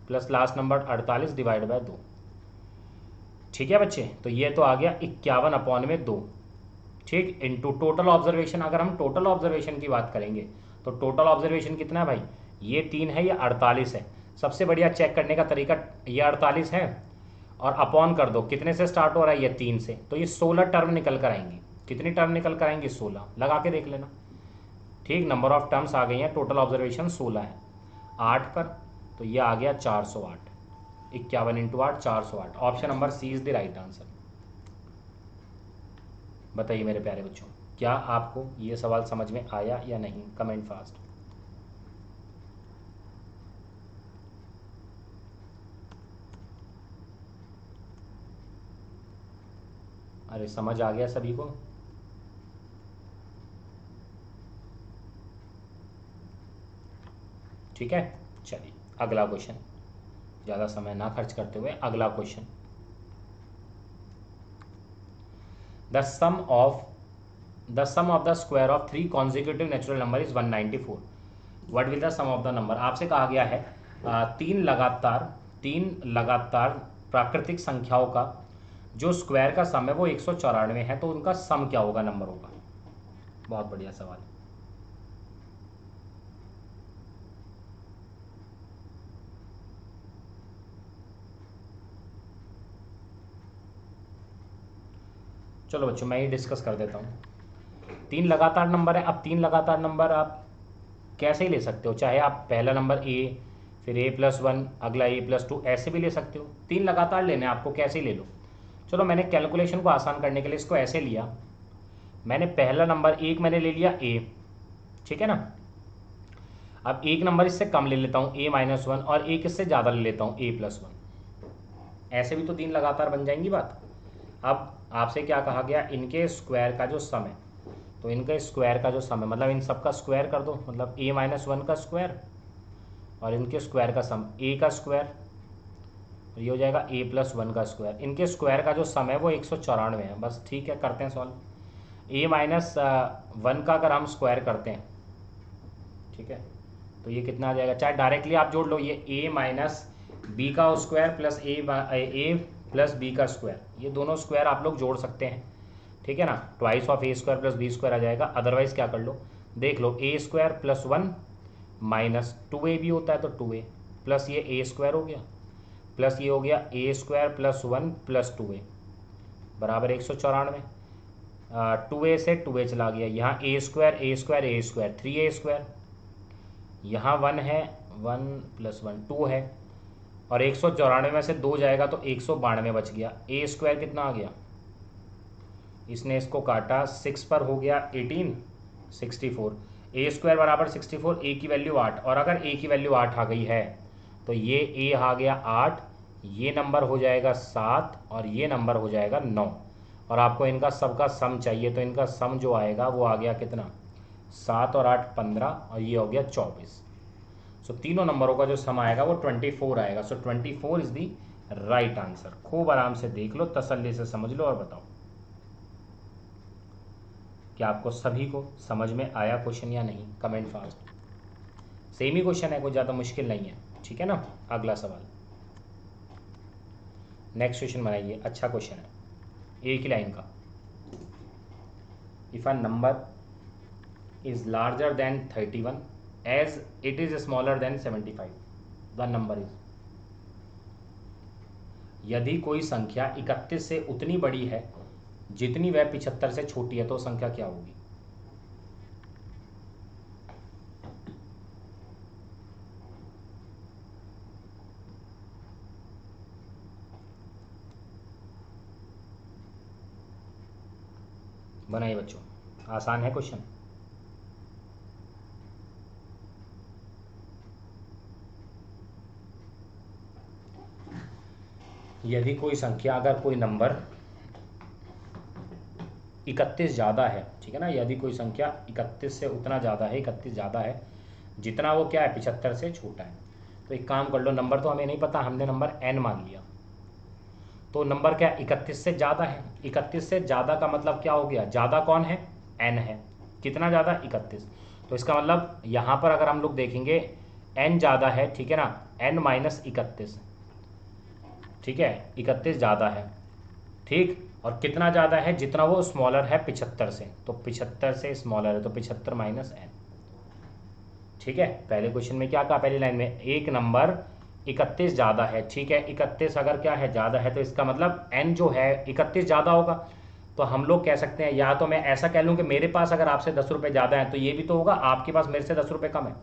plus last number 48 divide by 2, ठीक है बच्चे। तो ये तो आ गया 51 अपॉन में 2, ठीक, इनटू टोटल ऑब्जर्वेशन। अगर हम टोटल ऑब्जर्वेशन की बात करेंगे तो टोटल ऑब्जर्वेशन कितना है भाई, ये 3 है, ये 48 है। सबसे बढ़िया चेक करने का तरीका, ये 48 है और अपॉन कर दो, कितने से स्टार्ट हो रहा है, ये 3 से, तो ये 16 टर्म निकल कर आएंगी। कितनी टर्म निकल कर आएंगी, 16, लगा के देख लेना, ठीक। नंबर ऑफ टर्म्स आ गई हैं, टोटल ऑब्जर्वेशन 16 है 8 पर, तो ये आ गया 408, 51 into 8 408। Option number C is the right answer. बताइए मेरे प्यारे बच्चों, क्या आपको ये सवाल समझ में आया या नहीं, कमेंट फास्ट। अरे समझ आ गया सभी को, ठीक है। चलिए अगला क्वेश्चन, ज़्यादा समय ना खर्च करते हुए अगला question. The sum of the square of 3 consecutive natural number is 194। What will the sum of the number. आपसे कहा गया है तीन लगातार प्राकृतिक संख्याओं का जो स्क्वायर का सम है वो 194 है, तो उनका सम क्या होगा, नंबर होगा। बहुत बढ़िया सवाल। चलो बच्चों मैं ये डिस्कस कर देता हूँ। तीन लगातार नंबर है। अब तीन लगातार नंबर आप कैसे ही ले सकते हो, चाहे आप पहला नंबर ए, फिर a+1, अगला a+2, ऐसे भी ले सकते हो। तीन लगातार लेने आपको, कैसे ही ले लो। चलो मैंने कैलकुलेशन को आसान करने के लिए इसको ऐसे लिया। मैंने पहला नंबर एक मैंने ले लिया a, ठीक है ना। अब एक नंबर इससे कम ले लेता हूँ a-1, और एक इससे ज़्यादा ले लेता हूँ a+1। ऐसे भी तो तीन लगातार बन जाएंगी बात। अब आपसे क्या कहा गया, इनके स्क्वायर का जो सम है, तो इनके स्क्वायर का जो सम है मतलब इन सब का स्क्वायर कर दो, मतलब a-1 का स्क्वायर और इनके स्क्वायर का सम a का स्क्वायर, ये हो जाएगा a+1 का स्क्वायर। इनके स्क्वायर का जो सम है वो 194 है। बस ठीक है, करते हैं सॉल्व। a-1 का अगर हम स्क्वायर करते हैं, ठीक है, तो ये कितना आ जाएगा, चाहे डायरेक्टली आप जोड़ लो, ये a-b का स्क्वायर प्लस a+b का स्क्वायर, ये दोनों स्क्वायर आप लोग जोड़ सकते हैं, ठीक है ना। Twice of a² plus b square आ जाएगा। अदरवाइज क्या कर लो, देख लो, a² + 1 माइनस 2a भी होता है तो 2a प्लस ये a² हो गया, प्लस ये हो गया a² + 1 + 2a बराबर 194। 2a से 2a चला गया, यहाँ a², 3a², यहाँ 1 है, 1 + 1 2 है, और 194 में से 2 जाएगा तो 192 बच गया। a² कितना आ गया, इसने इसको काटा 6 पर हो गया 18, 64। a² बराबर 64, a की वैल्यू 8, और अगर a की वैल्यू 8 आ गई है तो ये a आ गया 8, ये नंबर हो जाएगा 7 और ये नंबर हो जाएगा 9। और आपको इनका सबका सम चाहिए, तो इनका सम जो आएगा वो आ गया कितना, 7 और 8 15, और ये हो गया 24। सो तीनों नंबरों का जो सम आएगा वो 24 आएगा। सो 24 इज दी राइट आंसर। खूब आराम से देख लो, तसल्ली से समझ लो और बताओ क्या आपको सभी को समझ में आया क्वेश्चन या नहीं। Comment fast. सेम ही क्वेश्चन है, कोई ज़्यादा मुश्किल नहीं है, ठीक है ना। अगला सवाल, नेक्स्ट क्वेश्चन बनाइए, अच्छा क्वेश्चन है, एक ही लाइन का। If a number is larger than 31 as it is smaller than 75, the number is. यदि कोई संख्या 31 से उतनी बड़ी है जितनी वह 75 से छोटी है, तो संख्या क्या होगी। बनाइए बच्चों, आसान है क्वेश्चन। यदि कोई संख्या, अगर कोई नंबर 31 ज़्यादा है, ठीक है ना, यदि कोई संख्या 31 से उतना ज़्यादा है, 31 ज़्यादा है जितना वो क्या है 75 से छोटा है, तो एक काम कर लो, नंबर तो हमें नहीं पता, हमने नंबर n मान लिया, तो नंबर क्या 31 से ज़्यादा है। 31 से ज़्यादा का मतलब क्या हो गया, ज़्यादा कौन है, n है। कितना ज़्यादा, 31। तो इसका मतलब यहाँ पर अगर हम लोग देखेंगे n ज़्यादा है, ठीक है ना, n - 31, ठीक है, 31 ज़्यादा है, ठीक। और कितना ज़्यादा है, जितना वो स्मॉलर है 75 से, तो 75 से स्मॉलर है, तो 75 - n, ठीक है। पहले क्वेश्चन में क्या कहा, पहली लाइन में एक नंबर 31 ज़्यादा है, ठीक है। 31 अगर क्या है, ज़्यादा है, तो इसका मतलब n जो है 31 ज़्यादा होगा। तो हम लोग कह सकते हैं, या तो मैं ऐसा कह लूँ कि मेरे पास अगर आपसे 10 रुपये ज़्यादा है तो ये भी तो होगा आपके पास मेरे से 10 रुपये कम है,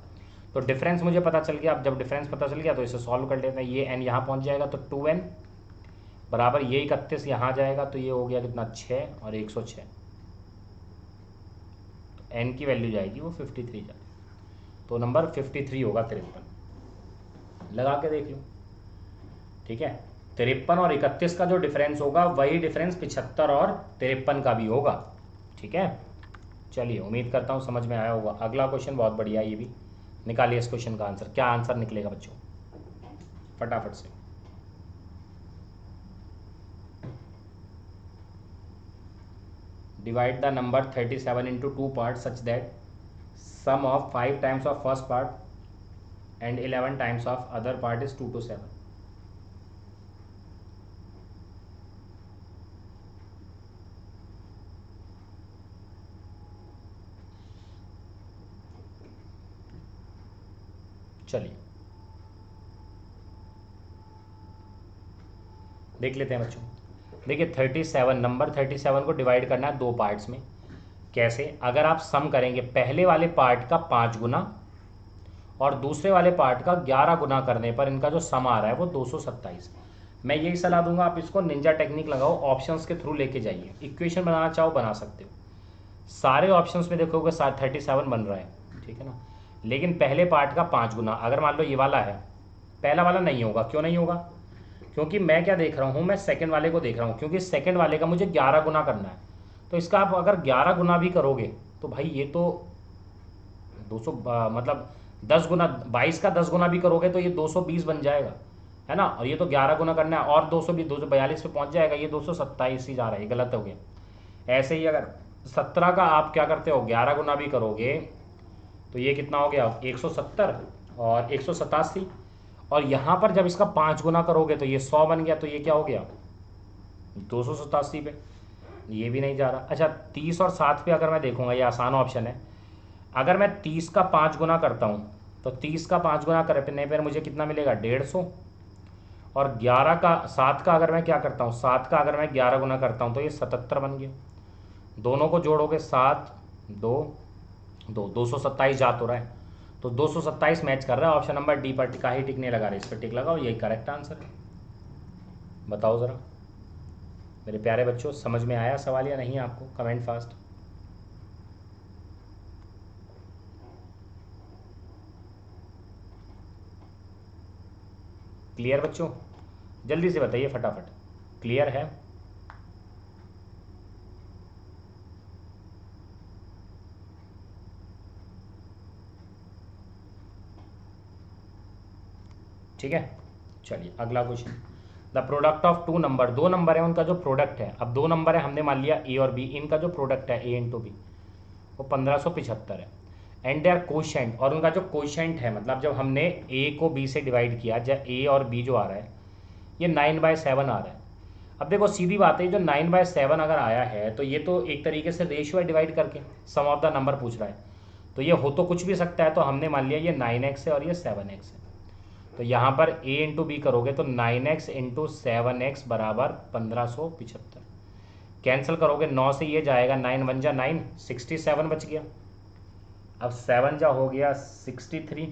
तो डिफरेंस मुझे पता चल गया। अब जब डिफरेंस पता चल गया तो इसे सॉल्व कर लेते हैं। ये n यहाँ पहुँच जाएगा तो 2n बराबर ये 31 यहाँ जाएगा, तो ये हो गया कितना, 6 और 106, तो n की वैल्यू जाएगी वो 53 जाएगी, तो नंबर 53 होगा, 53। लगा के देख लो, ठीक है। 53 और 31 का जो डिफरेंस होगा वही डिफरेंस 75 और 53 का भी होगा, ठीक है। चलिए, उम्मीद करता हूँ समझ में आया होगा। अगला क्वेश्चन बहुत बढ़िया, ये भी निकालिए इस क्वेश्चन का आंसर। क्या आंसर निकलेगा बच्चों, फटाफट से। Divide the number 37 into 2 parts such that sum of 5 times of first part and 11 times of other part is 2 to 7. चलिए देख लेते हैं बच्चों। देखिए 37 नंबर 37 को डिवाइड करना है दो पार्ट्स में। कैसे? अगर आप सम करेंगे पहले वाले पार्ट का 5 गुना और दूसरे वाले पार्ट का 11 गुना करने पर इनका जो सम आ रहा है वो 227। मैं यही सलाह दूंगा, आप इसको निंजा टेक्निक लगाओ, ऑप्शंस के थ्रू लेके जाइए। इक्वेशन बनाना चाहो बना सकते हो, सारे ऑप्शंस में देखोगे 37 बन रहा है, ठीक है ना। लेकिन पहले पार्ट का 5 गुना, अगर मान लो ये वाला है, पहला वाला नहीं होगा। क्यों नहीं होगा? क्योंकि मैं क्या देख रहा हूँ, मैं सेकंड वाले को देख रहा हूँ, क्योंकि सेकंड वाले का मुझे 11 गुना करना है। तो इसका आप अगर 11 गुना भी करोगे तो भाई ये तो 200 मतलब 10 गुना, 22 का 10 गुना भी करोगे तो ये 220 बन जाएगा, है ना। और ये तो 11 गुना करना है और 220, 242 पे पहुंच जाएगा, ये 227 ही जा रहा है, गलत हो गया। ऐसे ही अगर 17 का आप क्या करते हो, 11 गुना भी करोगे तो ये कितना हो गया, 170 और 187। और यहाँ पर जब इसका 5 गुना करोगे तो ये 100 बन गया, तो ये क्या हो गया 287 पे, ये भी नहीं जा रहा। अच्छा 30 और 7 पे अगर मैं देखूंगा, ये आसान ऑप्शन है। अगर मैं 30 का 5 गुना करता हूँ तो 30 का 5 गुना करने पर मुझे कितना मिलेगा, 150। और 11 का 7 का अगर मैं क्या करता हूँ, 7 का अगर मैं 11 गुना करता हूँ तो ये 77 बन गया। दोनों को जोड़ोगे 7 2 2 227 जा तो रहा है, तो 227 मैच कर रहा है। ऑप्शन नंबर डी पर टिका ही टिकने लगा रहा है, इस पर टिक लगाओ, यही करेक्ट आंसर है। बताओ ज़रा मेरे प्यारे बच्चों, समझ में आया सवाल या नहीं आपको? Comment fast. क्लियर बच्चों? जल्दी से बताइए फटाफट, क्लियर है? ठीक है, चलिए अगला question. The product of two number, दो नंबर है उनका जो प्रोडक्ट है, अब दो नंबर है, हमने मान लिया ए और बी, इनका जो प्रोडक्ट है ए इंटू बी वो 1575 है। एंड देयर कोशेंट, और उनका जो कोशेंट है, मतलब जब हमने ए को बी से डिवाइड किया, जब ए और बी जो आ रहा है ये 9/7 आ रहा है। अब देखो सीधी बात है, जो 9/7 अगर आया है तो ये तो एक तरीके से रेशियो है डिवाइड करके, सम ऑफ द नंबर पूछ रहा है, तो ये हो तो कुछ भी सकता है। तो हमने मान लिया ये 9x है और ये 7x है। तो यहाँ पर a इंटू बी करोगे तो 9x इंटू 7x बराबर 1575। कैंसिल करोगे 9 से ये जाएगा, 9 1 जा 9, 67 बच गया। अब 7 जा हो गया 63,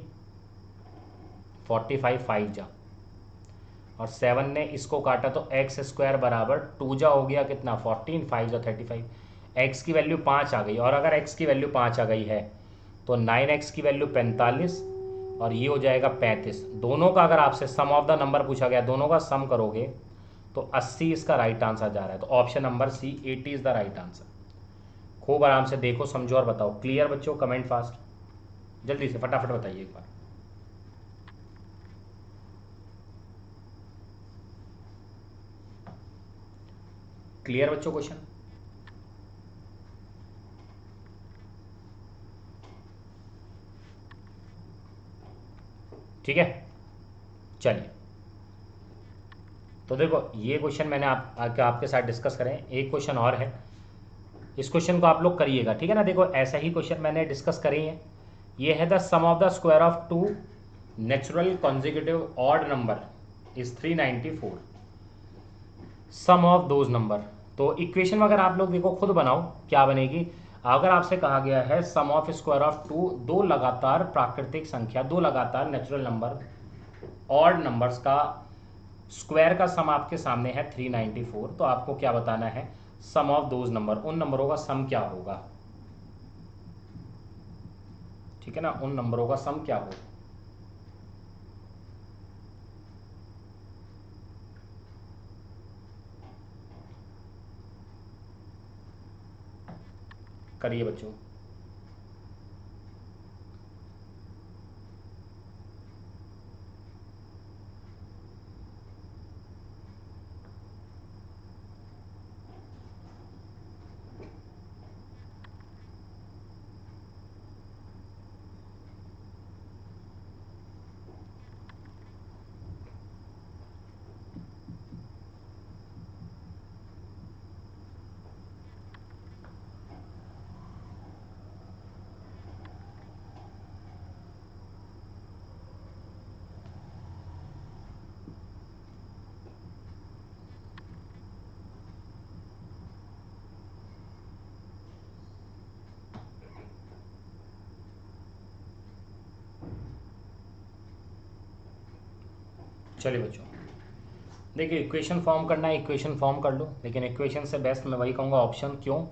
45 5 जा, और 7 ने इसको काटा तो एक्स स्क्वायर बराबर 2 जा हो गया कितना, 14, 5 जा 35। एक्स की वैल्यू 5 आ गई, और अगर एक्स की वैल्यू 5 आ गई है तो 9x की वैल्यू 45 और ये हो जाएगा 35। दोनों का अगर आपसे सम ऑफ द नंबर पूछा गया, दोनों का सम करोगे तो 80 इसका राइट आंसर जा रहा है। तो option number C 80 is the right answer. खूब आराम से देखो समझो और बताओ। क्लियर बच्चों? कमेंट फास्ट, जल्दी से फटाफट बताइए एक बार। क्लियर बच्चों क्वेश्चन? ठीक है, चलिए। तो देखो ये क्वेश्चन मैंने आपके साथ डिस्कस करें, एक क्वेश्चन और है, इस क्वेश्चन को आप लोग करिएगा, ठीक है ना। देखो ऐसा ही क्वेश्चन मैंने डिस्कस करी है। ये है the sum of the square of two natural consecutive odd number is 394, sum of those number. तो इक्वेशन अगर आप लोग देखो खुद बनाओ क्या बनेगी। अगर आपसे कहा गया है सम ऑफ स्क्वायर ऑफ टू, दो लगातार प्राकृतिक संख्या, दो लगातार नेचुरल नंबर ऑड नंबर्स का स्क्वायर का सम आपके सामने है 394, तो आपको क्या बताना है, सम ऑफ दोज नंबर, उन नंबरों का सम क्या होगा, ठीक है ना, उन नंबरों का सम क्या होगा। करिए बच्चों। चलिए बच्चों, देखिए इक्वेशन फॉर्म करना है, इक्वेशन फॉर्म कर लो, लेकिन इक्वेशन से बेस्ट मैं वही कहूँगा ऑप्शन। क्यों?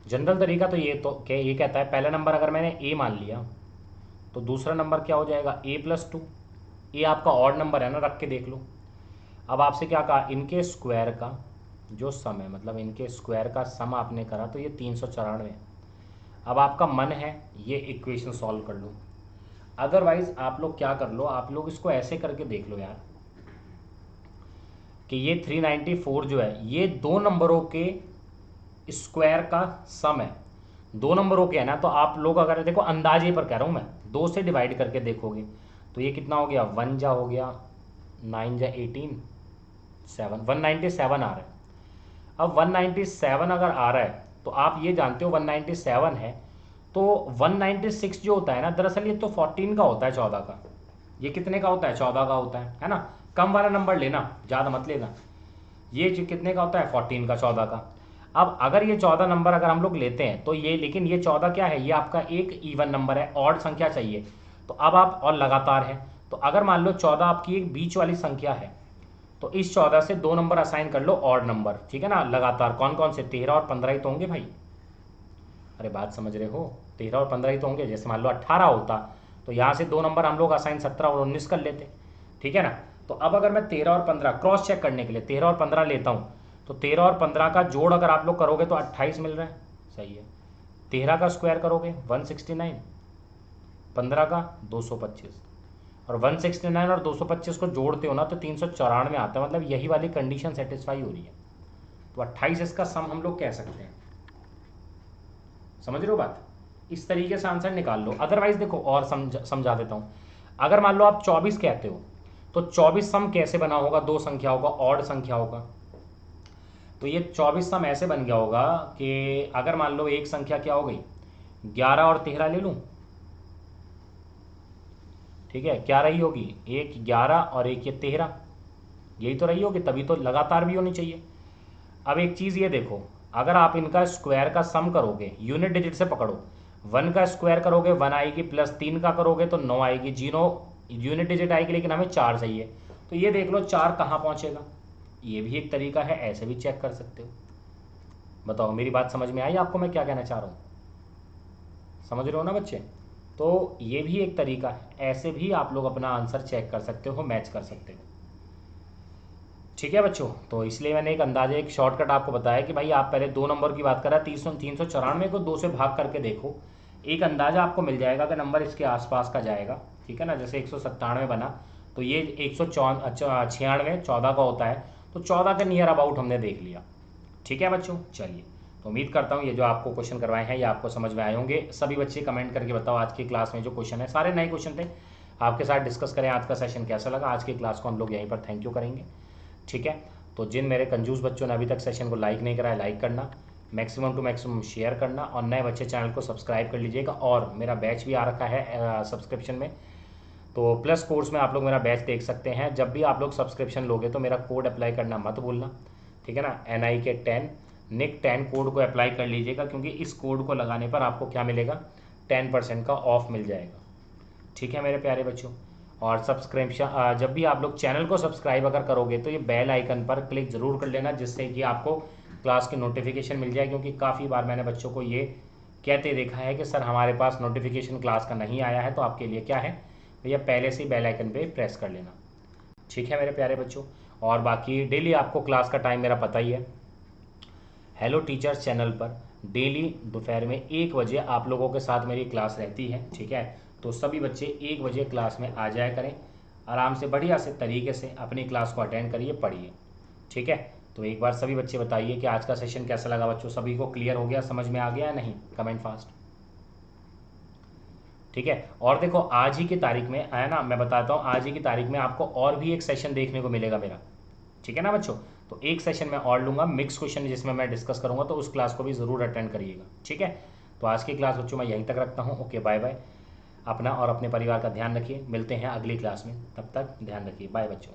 जनरल तरीका तो ये कहता है पहला नंबर अगर मैंने ए मान लिया तो दूसरा नंबर क्या हो जाएगा a+2। ये आपका ऑड नंबर है ना, रख के देख लो। अब आपसे क्या कहा, इनके स्क्वायर का जो सम है, मतलब इनके स्क्वायर का सम आपने करा तो ये 394। अब आपका मन है ये इक्वेशन सॉल्व कर लो। अदरवाइज आप लोग क्या कर लो, आप लोग इसको ऐसे करके देख लो यार कि ये 394 जो है ये दो नंबरों के स्क्वायर का सम है। दो नंबरों के है ना, तो आप लोग अगर देखो अंदाजे पर कह रहा हूँ मैं, 2 से डिवाइड करके देखोगे तो ये कितना हो गया, 1 जा हो गया, 9 जा 18, 7, 197 आ रहा है। अब 197 अगर आ रहा है तो आप ये जानते हो 197 है, तो 196 जो होता है ना, दरअसल ये तो 14 का होता है, 14 का। ये कितने का होता है, 14 का होता है ना। कम वाला नंबर लेना, ज़्यादा मत लेना। ये जो कितने का होता है, 14 का, 14 का। अब अगर ये 14 नंबर अगर हम लोग लेते हैं तो ये, लेकिन ये 14 क्या है, ये आपका एक इवन नंबर है, ऑड संख्या चाहिए। तो अब आप, और लगातार है, तो अगर मान लो 14 आपकी एक बीच वाली संख्या है तो इस 14 से 2 नंबर असाइन कर लो ऑड नंबर, ठीक है ना, लगातार। कौन कौन से, 13 और 15 ही तो होंगे भाई। अरे बात समझ रहे हो, 13 और 15 ही तो होंगे। जैसे मान लो 18 होता तो यहाँ से 2 नंबर हम लोग असाइन 17 और 19 कर लेते, ठीक है ना। तो अब अगर मैं 13 और 15 क्रॉस चेक करने के लिए 13 और 15 लेता हूँ तो 13 और 15 का जोड़ अगर आप लोग करोगे तो 28 मिल रहा है, सही है। 13 का स्क्वायर करोगे 169, 15 का 225, और 169 और 225 को जोड़ते हो ना तो 394 आता है। मतलब यही वाली कंडीशन सेटिस्फाई हो रही है, तो 28 इसका सम हम लोग कह सकते हैं। समझ रहे हो बात? इस तरीके से आंसर निकाल लो। अदरवाइज देखो और समझा देता हूँ। अगर मान लो आप 24 कहते हो तो 24 सम कैसे बना होगा, दो संख्याओं का, ऑड संख्या होगा। तो ये 24 सम ऐसे बन गया होगा कि अगर मान लो एक संख्या क्या हो गई, 11 और 13 ले लूँ, ठीक है, क्या रही होगी, एक 11 और एक ये 13, यही तो रही होगी, तभी तो लगातार भी होनी चाहिए। अब एक चीज़ ये देखो, अगर आप इनका स्क्वायर का सम करोगे, यूनिट डिजिट से पकड़ो, 1 का स्क्वायर करोगे 1 आएगी, प्लस 3 का करोगे तो 9 आएगी, जीरो यूनिट डिजिट आएगी, लेकिन हमें 4 चाहिए। तो ये देख लो 4 कहाँ पहुँचेगा, ये भी एक तरीका है, ऐसे भी चेक कर सकते हो। बताओ मेरी बात समझ में आई आपको, मैं क्या कहना चाह रहा हूँ? समझ रहे हो ना बच्चे? तो ये भी एक तरीका है, ऐसे भी आप लोग अपना आंसर चेक कर सकते हो, मैच कर सकते हो, ठीक है बच्चों। तो इसलिए मैंने एक अंदाजे, एक शॉर्टकट आपको बताया कि भाई आप पहले दो नंबर की बात करा, 394 को 2 से भाग करके देखो, एक अंदाजा आपको मिल जाएगा कि नंबर इसके आसपास का जाएगा, ठीक है ना। जैसे 197 बना तो ये 196 14 का होता है, तो 14 के नियर अबाउट हमने देख लिया, ठीक है बच्चों। चलिए, तो उम्मीद करता हूँ ये जो आपको क्वेश्चन करवाए हैं ये आपको समझ में आए होंगे। सभी बच्चे कमेंट करके बताओ आज की क्लास में जो क्वेश्चन है, सारे नए क्वेश्चन थे, आपके साथ डिस्कस करें आज का सेशन कैसा लगा। आज की क्लास को हम लोग यहीं पर थैंक यू करेंगे, ठीक है। तो जिन मेरे कंजूस बच्चों ने अभी तक सेशन को लाइक नहीं करा है, लाइक करना, मैक्सिमम टू मैक्सिमम शेयर करना, और नए बच्चे चैनल को सब्सक्राइब कर लीजिएगा। और मेरा बैच भी आ रखा है सब्सक्रिप्शन में, तो प्लस कोर्स में आप लोग मेरा बैच देख सकते हैं। जब भी आप लोग सब्सक्रिप्शन लोगे तो मेरा कोड अप्लाई करना मत भूलना, ठीक है ना, NIK10 NIK 10 कोड को अप्लाई कर लीजिएगा, क्योंकि इस कोड को लगाने पर आपको क्या मिलेगा, 10% का ऑफ मिल जाएगा, ठीक है मेरे प्यारे बच्चों। और सब्सक्रिप्शन जब भी आप लोग चैनल को सब्सक्राइब अगर करोगे तो ये बेल आइकन पर क्लिक ज़रूर कर लेना, जिससे कि आपको क्लास की नोटिफिकेशन मिल जाए। क्योंकि काफ़ी बार मैंने बच्चों को ये कहते देखा है कि सर हमारे पास नोटिफिकेशन क्लास का नहीं आया है, तो आपके लिए क्या है भैया, पहले से ही बेल आइकन पे प्रेस कर लेना, ठीक है मेरे प्यारे बच्चों। और बाकी डेली आपको क्लास का टाइम मेरा पता ही है, हेलो टीचर्स चैनल पर डेली दोपहर में 1 बजे आप लोगों के साथ मेरी क्लास रहती है, ठीक है। तो सभी बच्चे 1 बजे क्लास में आ जाया करें, आराम से बढ़िया से तरीके से अपनी क्लास को अटेंड करिए, पढ़िए, ठीक है। तो एक बार सभी बच्चे बताइए कि आज का सेशन कैसा लगा बच्चों, सभी को क्लियर हो गया, समझ में आ गया या नहीं, कमेंट फास्ट, ठीक है। और देखो आज ही की तारीख में है ना, मैं बताता हूँ, आज ही की तारीख में आपको और भी एक सेशन देखने को मिलेगा मेरा, ठीक है ना बच्चों। तो एक सेशन मैं और लूँगा मिक्स क्वेश्चन, जिसमें मैं डिस्कस करूँगा, तो उस क्लास को भी ज़रूर अटेंड करिएगा, ठीक है। तो आज की क्लास बच्चों मैं यहीं तक रखता हूँ, ओके बाय बाय। अपना और अपने परिवार का ध्यान रखिए, मिलते हैं अगली क्लास में, तब तक ध्यान रखिए, बाय बच्चों।